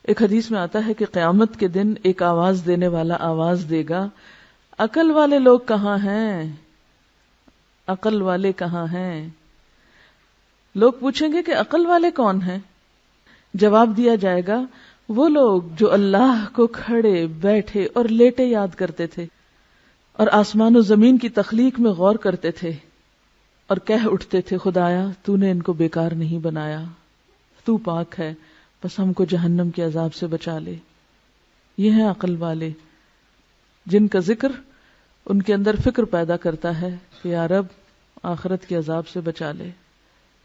ایک حدیث میں آتا ہے کہ قیامت کے دن ایک آواز دینے والا آواز دے گا، عقل والے لوگ کہاں ہیں؟ عقل والے کہاں ہیں؟ لوگ پوچھیں گے کہ عقل والے کون ہیں؟ جواب دیا جائے گا وہ لوگ جو اللہ کو کھڑے بیٹھے اور لیٹے یاد کرتے تھے، اور آسمان و زمین کی تخلیق میں غور کرتے تھے، اور کہہ اٹھتے تھے خدایا تو نے ان کو بیکار نہیں بنایا، تو پاک ہے، بس ہم کو جہنم کے عذاب سے بچا لے۔ یہ ہیں عقل والے، جن کا ذکر ان کے اندر فکر پیدا کرتا ہے کہ یا رب آخرت کے عذاب سے بچا لے۔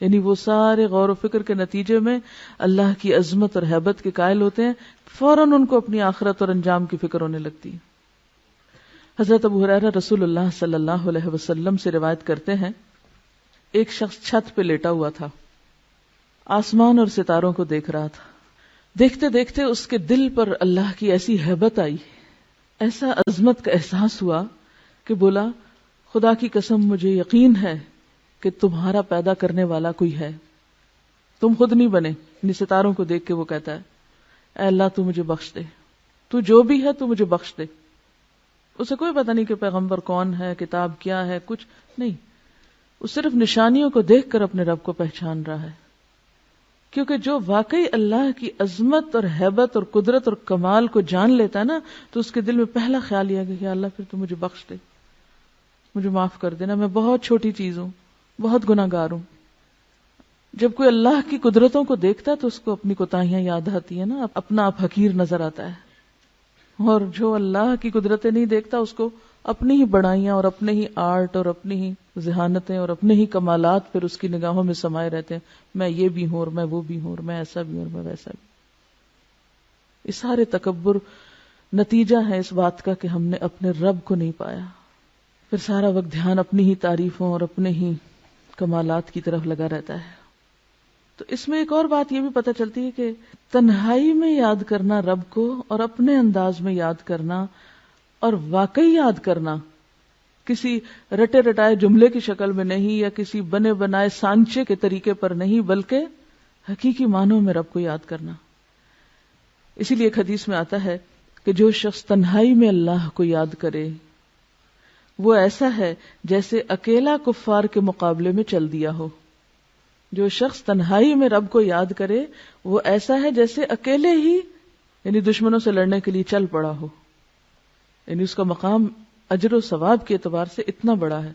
یعنی وہ سارے غور و فکر کے نتیجے میں اللہ کی عظمت اور ہیبت کے قائل ہوتے ہیں، فوراً ان کو اپنی آخرت اور انجام کی فکر ہونے لگتی ہے۔ حضرت ابو ہریرہ رسول اللہ صلی اللہ علیہ وسلم سے روایت کرتے ہیں، ایک شخص چھت پہ لیٹا ہوا تھا، آسمان اور ستاروں کو دیکھ رہا تھا۔ دیکھتے دیکھتے اس کے دل پر اللہ کی ایسی ہیبت آئی، ایسا عظمت کا احساس ہوا کہ بولا خدا کی قسم مجھے یقین ہے کہ تمہارا پیدا کرنے والا کوئی ہے، تم خود نہیں بنے۔ یعنی ستاروں کو دیکھ کے وہ کہتا ہے اے اللہ تو مجھے بخش دے، تو جو بھی ہے تو مجھے بخش دے۔ اسے کوئی پتہ نہیں کہ پیغمبر کون ہے، کتاب کیا ہے، کچھ نہیں، وہ صرف نشانیوں کو دیکھ کر اپنے رب کو پہچان رہا ہے۔ کیونکہ جو واقعی اللہ کی عظمت اور ہیبت اور قدرت اور کمال کو جان لیتا ہے نا، تو اس کے دل میں پہلا خیال یہ ہے کہ اللہ پھر تو مجھے بخش دے، مجھے معاف کر دینا، میں بہت چھوٹی چیز ہوں، بہت گناہ گار ہوں۔ جب کوئی اللہ کی قدرتوں کو دیکھتا ہے تو اس کو اپنی کوتاہیاں یاد آتی ہیں نا، اپنا آپ حقیر نظر آتا ہے، اور جو اللہ کی قدرتیں نہیں دیکھتا اس کو اپنی ہی بڑائیاں اور اپنے ہی آرٹ اور اپنی ہی ذہانتیں اور اپنے ہی کمالات پھر اس کی نگاہوں میں سمائے رہتے ہیں، میں یہ بھی ہوں اور میں وہ بھی ہوں اور میں ایسا بھی ہوں اور میں ویسا بھی۔ یہ سارے تکبر نتیجہ ہے اس بات کا کہ ہم نے اپنے رب کو نہیں پایا، پھر سارا وقت دھیان اپنی ہی تعریفوں اور اپنے ہی کمالات کی طرف لگا رہتا ہے۔ تو اس میں ایک اور بات یہ بھی پتہ چلتی ہے کہ تنہائی میں یاد کرنا رب کو، اور اپنے انداز میں یاد کرنا اور واقعی یاد کرنا، کسی رٹے رٹائے جملے کی شکل میں نہیں یا کسی بنے بنائے سانچے کے طریقے پر نہیں، بلکہ حقیقی معنوں میں رب کو یاد کرنا۔ اسی لیے ایک حدیث میں آتا ہے کہ جو شخص تنہائی میں اللہ کو یاد کرے وہ ایسا ہے جیسے اکیلا کفار کے مقابلے میں چل دیا ہو۔ جو شخص تنہائی میں رب کو یاد کرے وہ ایسا ہے جیسے اکیلے ہی یعنی دشمنوں سے لڑنے کے لیے چل پڑا ہو، یعنی اس کا مقام اجر و ثواب کے اعتبار سے اتنا بڑا ہے۔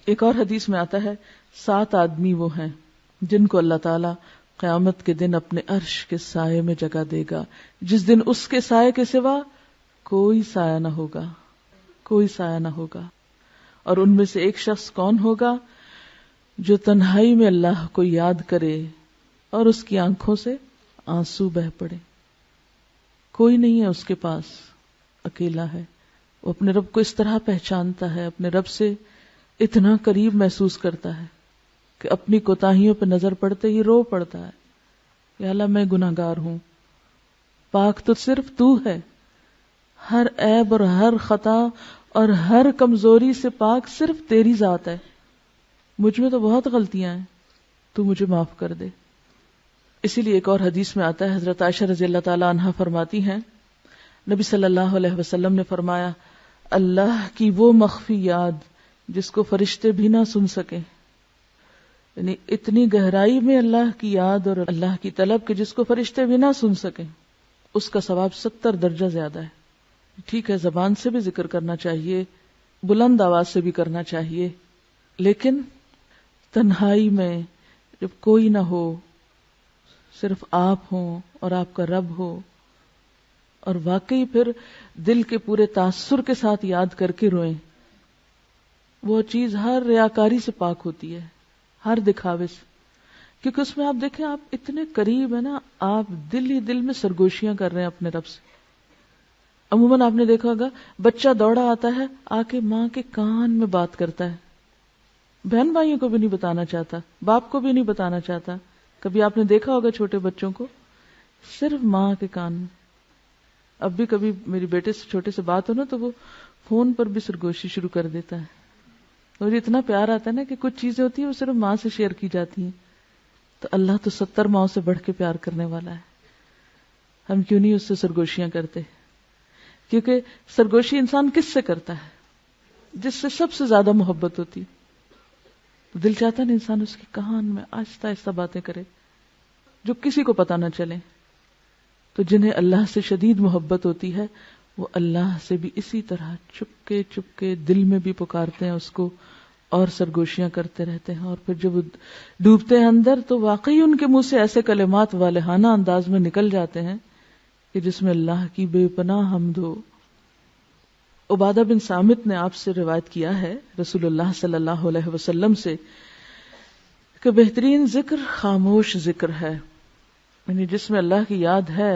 ایک اور حدیث میں آتا ہے 7 آدمی وہ ہیں جن کو اللہ تعالی قیامت کے دن اپنے عرش کے سائے میں جگہ دے گا، جس دن اس کے سائے کے سوا کوئی سایہ نہ ہوگا، کوئی سایہ نہ ہوگا۔ اور ان میں سے ایک شخص کون ہوگا؟ جو تنہائی میں اللہ کو یاد کرے اور اس کی آنکھوں سے آنسو بہ پڑے، کوئی نہیں ہے اس کے پاس، اکیلا ہے۔ وہ اپنے رب کو اس طرح پہچانتا ہے، اپنے رب سے اتنا قریب محسوس کرتا ہے کہ اپنی کوتاہیوں پہ نظر پڑتے ہی رو پڑتا ہے، یا اللہ میں گناہ گار ہوں، پاک تو صرف تو ہے، ہر عیب اور ہر خطا اور ہر کمزوری سے پاک صرف تیری ذات ہے، مجھ میں تو بہت غلطیاں ہیں، تو مجھے معاف کر دے۔ اسی لیے ایک اور حدیث میں آتا ہے، حضرت عائشہ رضی اللہ تعالی عنہا فرماتی ہیں نبی صلی اللہ علیہ وسلم نے فرمایا اللہ کی وہ مخفی یاد جس کو فرشتے بھی نہ سن سکیں، یعنی اتنی گہرائی میں اللہ کی یاد اور اللہ کی طلب کہ جس کو فرشتے بھی نہ سن سکیں، اس کا ثواب 70 درجہ زیادہ ہے۔ ٹھیک ہے زبان سے بھی ذکر کرنا چاہیے، بلند آواز سے بھی کرنا چاہیے، لیکن تنہائی میں جب کوئی نہ ہو، صرف آپ ہوں اور آپ کا رب ہو، اور واقعی پھر دل کے پورے تاثر کے ساتھ یاد کر کے روئیں، وہ چیز ہر ریاکاری سے پاک ہوتی ہے، ہر دکھاوے سے، کیونکہ اس میں آپ دیکھیں آپ اتنے قریب ہیں نا، آپ دل ہی دل میں سرگوشیاں کر رہے ہیں اپنے رب سے۔ عموماً آپ نے دیکھا ہوگا بچہ دوڑا آتا ہے، آ کے ماں کے کان میں بات کرتا ہے، بہن بھائیوں کو بھی نہیں بتانا چاہتا، باپ کو بھی نہیں بتانا چاہتا۔ کبھی آپ نے دیکھا ہوگا چھوٹے بچوں کو صرف ماں کے کان میں۔ اب بھی کبھی میری بیٹے سے چھوٹے سے بات ہو نا تو وہ فون پر بھی سرگوشی شروع کر دیتا ہے، اور اتنا پیار آتا ہے نا کہ کچھ چیزیں ہوتی ہیں وہ صرف ماں سے شیئر کی جاتی ہیں، تو اللہ تو 70 ماؤں سے بڑھ کے پیار کرنے والا ہے۔ ہم کیوں نہیں اس سے سرگوشیاں کرتے؟ کیونکہ سرگوشی انسان کس سے کرتا ہے؟ جس سے سب سے زیادہ محبت ہوتی. دل چاہتا نہیں انسان اس کے کان میں آہستہ آہستہ باتیں کرے جو کسی کو پتہ نہ چلے. تو جنہیں اللہ سے شدید محبت ہوتی ہے وہ اللہ سے بھی اسی طرح چپکے چپکے دل میں بھی پکارتے ہیں اس کو اور سرگوشیاں کرتے رہتے ہیں. اور پھر جب وہ ڈوبتے ہیں اندر تو واقعی ان کے منہ سے ایسے کلمات والہانہ انداز میں نکل جاتے ہیں کہ جس میں اللہ کی بے پناہ حمد ہو. عبادہ بن صامت نے آپ سے روایت کیا ہے رسول اللہ صلی اللہ علیہ وسلم سے کہ بہترین ذکر خاموش ذکر ہے، یعنی جس میں اللہ کی یاد ہے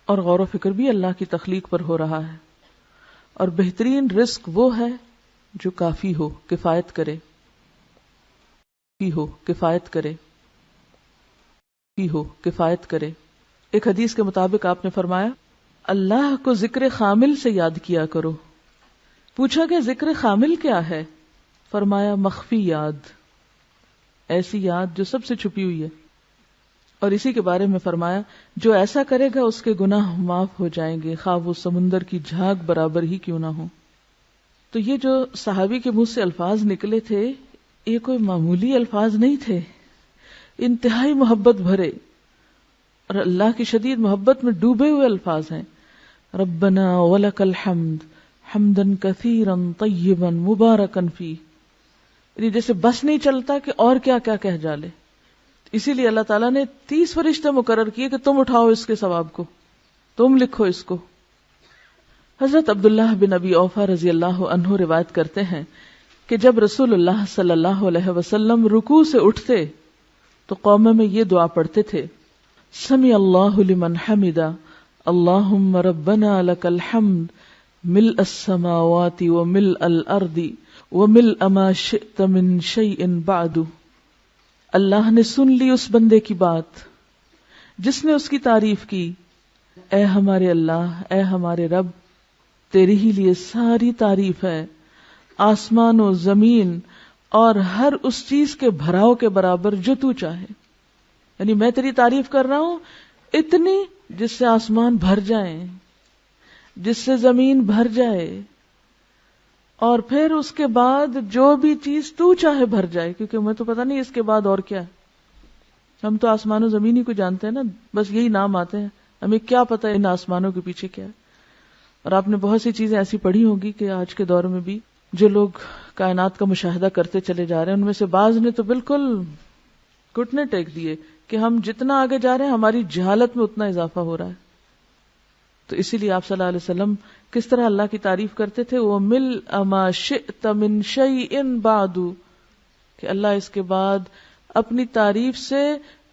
اور غور و فکر بھی اللہ کی تخلیق پر ہو رہا ہے. اور بہترین رزق وہ ہے جو کافی ہو، کفایت کرے، کفایت کرے، کفایت کرے. ایک حدیث کے مطابق آپ نے فرمایا اللہ کو ذکر خامل سے یاد کیا کرو. پوچھا کہ ذکر خامل کیا ہے؟ فرمایا مخفی یاد، ایسی یاد جو سب سے چھپی ہوئی ہے. اور اسی کے بارے میں فرمایا جو ایسا کرے گا اس کے گناہ معاف ہو جائیں گے خواہ وہ سمندر کی جھاگ برابر ہی کیوں نہ ہو. تو یہ جو صحابی کے منہ سے الفاظ نکلے تھے یہ کوئی معمولی الفاظ نہیں تھے، انتہائی محبت بھرے اور اللہ کی شدید محبت میں ڈوبے ہوئے الفاظ ہیں. ربنا ولک الحمد حمدا کثیرا طیبا مبارکا فیہ، یعنی جیسے بس نہیں چلتا کہ اور کیا کیا کہہ ڈالے. اسی لیے اللہ تعالیٰ نے 30 فرشتے مقرر کیے کہ تم اٹھاؤ اس کے ثواب کو، تم لکھو اس کو. حضرت عبداللہ بن ابی اوفا رضی اللہ عنہ روایت کرتے ہیں کہ جب رسول اللہ صلی اللہ علیہ وسلم رکوع سے اٹھتے تو قوم میں یہ دعا پڑھتے تھے سمع اللہ لمن حمدا اللہم ربنا لک الحمد ملء السماوات وملء الارض وملء ما شئت من شیء بعد. اللہ نے سن لی اس بندے کی بات جس نے اس کی تعریف کی. اے ہمارے اللہ، اے ہمارے رب، تیری ہی لیے ساری تعریف ہے، آسمان و زمین اور ہر اس چیز کے بھراؤ کے برابر جو تو چاہے. یعنی میں تیری تعریف کر رہا ہوں اتنی جس سے آسمان بھر جائیں، جس سے زمین بھر جائے، اور پھر اس کے بعد جو بھی چیز تو چاہے بھر جائے، کیونکہ میں تو پتہ نہیں اس کے بعد اور کیا ہے. ہم تو آسمان و زمین ہی کو جانتے ہیں نا، بس یہی نام آتے ہیں، ہمیں کیا پتہ ان آسمانوں کے پیچھے کیا ہے. اور آپ نے بہت سی چیزیں ایسی پڑھی ہوگی کہ آج کے دور میں بھی جو لوگ کائنات کا مشاہدہ کرتے چلے جا رہے ہیں ان میں سے بعض نے تو بالکل گھٹنے ٹیک دیے کہ ہم جتنا آگے جا رہے ہیں ہماری جہالت میں اتنا اضافہ ہو رہا ہے. تو اسی لیے آپ صلی اللہ علیہ وسلم کس طرح اللہ کی تعریف کرتے تھے، وہ ملء ما شئت من شیء بعد، کہ اللہ اس کے بعد اپنی تعریف سے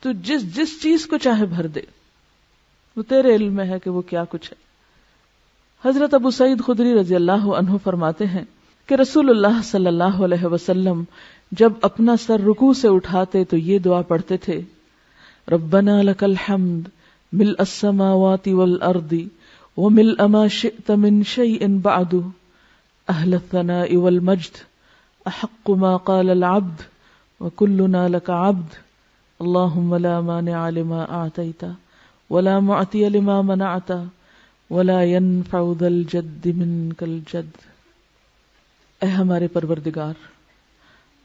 تو جس چیز کو چاہے بھر دے، وہ تیرے علم میں ہے کہ وہ کیا کچھ ہے. حضرت ابو سعید خدری رضی اللہ عنہ فرماتے ہیں کہ رسول اللہ صلی اللہ علیہ وسلم جب اپنا سر رکوع سے اٹھاتے تو یہ دعا پڑھتے تھے ربنا لک الحمد ملء السماوات والارض وملء ما شئت من شيء بعد اهل الثناء والمجد احق ما قال العبد وكلنا لك عبد اللهم لا مانع لما اعطيت ولا معطي لما منعت ولا ينفع ذا الجد منك الجد. اے ہمارے پروردگار،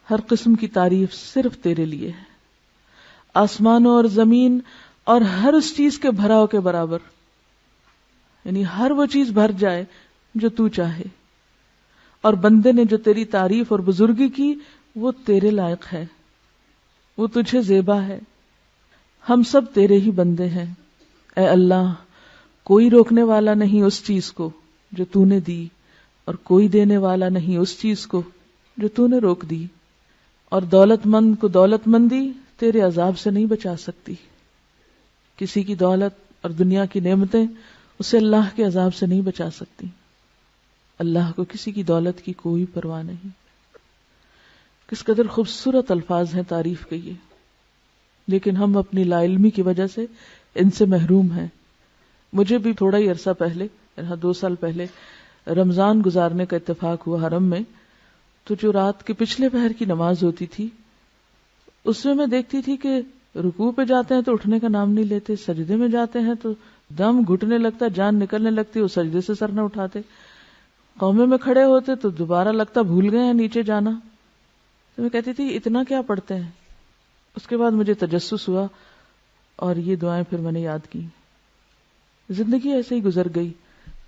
ہر قسم کی تعریف صرف تیرے لیے ہے، آسمانوں اور زمین اور ہر اس چیز کے بھراؤ کے برابر، یعنی ہر وہ چیز بھر جائے جو تو چاہے. اور بندے نے جو تیری تعریف اور بزرگی کی وہ تیرے لائق ہے، وہ تجھے زیبا ہے. ہم سب تیرے ہی بندے ہیں. اے اللہ، کوئی روکنے والا نہیں اس چیز کو جو تو نے دی، اور کوئی دینے والا نہیں اس چیز کو جو تو نے روک دی. اور دولت مند کو دولت مندی تیرے عذاب سے نہیں بچا سکتی. کسی کی دولت اور دنیا کی نعمتیں اسے اللہ کے عذاب سے نہیں بچا سکتی. اللہ کو کسی کی دولت کی کوئی پرواہ نہیں. کس قدر خوبصورت الفاظ ہیں تعریف کے یہ، لیکن ہم اپنی لا علمی کی وجہ سے ان سے محروم ہیں. مجھے بھی تھوڑا ہی عرصہ پہلے، 2 سال پہلے رمضان گزارنے کا اتفاق ہوا حرم میں. تو جو رات کے پچھلے پہر کی نماز ہوتی تھی اس میں دیکھتی تھی کہ رکوع پہ جاتے ہیں تو اٹھنے کا نام نہیں لیتے، سجدے میں جاتے ہیں تو دم گھٹنے لگتا، جان نکلنے لگتی، وہ سجدے سے سر نہ اٹھاتے، قومے میں کھڑے ہوتے تو دوبارہ لگتا بھول گئے ہیں نیچے جانا. تو میں کہتی تھی اتنا کیا پڑھتے ہیں. اس کے بعد مجھے تجسس ہوا اور یہ دعائیں پھر میں نے یاد کی. زندگی ایسے ہی گزر گئی،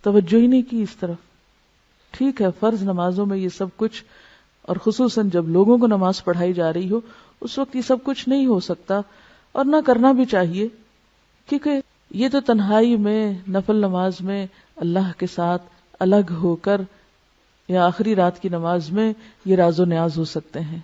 توجہ ہی نہیں کی اس طرف. ٹھیک ہے فرض نمازوں میں یہ سب کچھ، اور خصوصاً جب لوگوں کو نماز پڑھائی جا رہی ہو اس وقت یہ سب کچھ نہیں ہو سکتا اور نہ کرنا بھی چاہیے، کیونکہ یہ تو تنہائی میں نفل نماز میں اللہ کے ساتھ الگ ہو کر یا آخری رات کی نماز میں یہ راز و نیاز ہو سکتے ہیں.